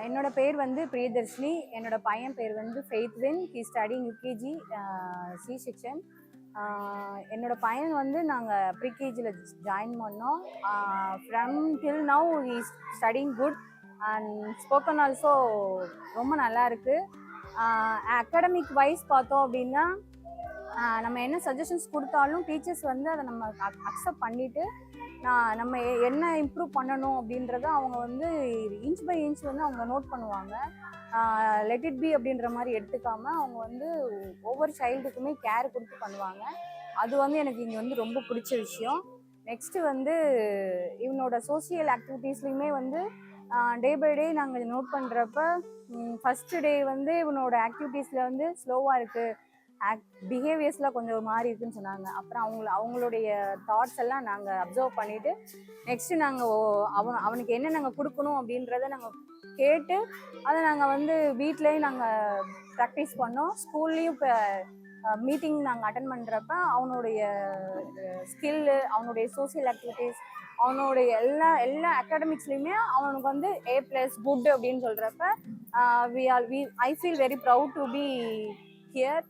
என்னோட பேர் வந்து பிரியதர்ஷினி. என்னோட பையன் பேர் வந்து Faithwin. He studying UKG C section. என்னோட பையன் வந்து நாங்கள் ப்ரீகேஜியில் ஜாயின் பண்ணோம். From till now he studying good and spoken also ரொம்ப நல்லா இருக்கு. அகாடமிக் வைஸ் பார்த்தோம் அப்படின்னா நம்ம என்ன சஜஷன்ஸ் கொடுத்தாலும் டீச்சர்ஸ் வந்து அதை நம்ம அக்செப்ட் பண்ணிட்டு நம்ம என்ன இம்ப்ரூவ் பண்ணணும் அப்படின்றத அவங்க வந்து இன்ச் பை இன்ச் வந்து அவங்க நோட் பண்ணுவாங்க. லெட் இட் பி அப்படின்ற மாதிரி எடுத்துக்காம அவங்க வந்து ஒவ்வொரு சைல்டுக்குமே கேர் கொடுத்து பண்ணுவாங்க. அது வந்து எனக்கு இங்கே வந்து ரொம்ப பிடிச்ச விஷயம். நெக்ஸ்ட்டு வந்து இவனோட சோசியல் ஆக்டிவிட்டீஸ்லையுமே வந்து டே பை டே நாங்கள் நோட் பண்ணுறப்ப ஃபஸ்ட்டு டே வந்து இவனோட ஆக்டிவிட்டீஸில் வந்து ஸ்லோவாக இருக்குது, பிஹேவியர்ஸில் கொஞ்சம் ஒரு மாதிரி இருக்குன்னு சொன்னாங்க. அப்புறம் அவங்களுடைய தாட்ஸ் எல்லாம் நாங்கள் அப்சர்வ் பண்ணிவிட்டு நெக்ஸ்ட்டு நாங்கள் அவனுக்கு என்ன நாங்கள் கொடுக்கணும் அப்படின்றத நாங்கள் கேட்டு அதை நாங்கள் வந்து வீட்லேயும் நாங்கள் ப்ராக்டிஸ் பண்ணோம். ஸ்கூல்லேயும் இப்போ மீட்டிங் நாங்கள் அட்டன் பண்ணுறப்ப அவனுடைய ஸ்கில்லு, அவனுடைய சோசியல் ஆக்டிவிட்டீஸ், அவனுடைய எல்லா அகாடமிக்ஸ்லையுமே அவனுக்கு வந்து A+ குட் அப்படின்னு சொல்கிறப்ப I feel very proud to be here.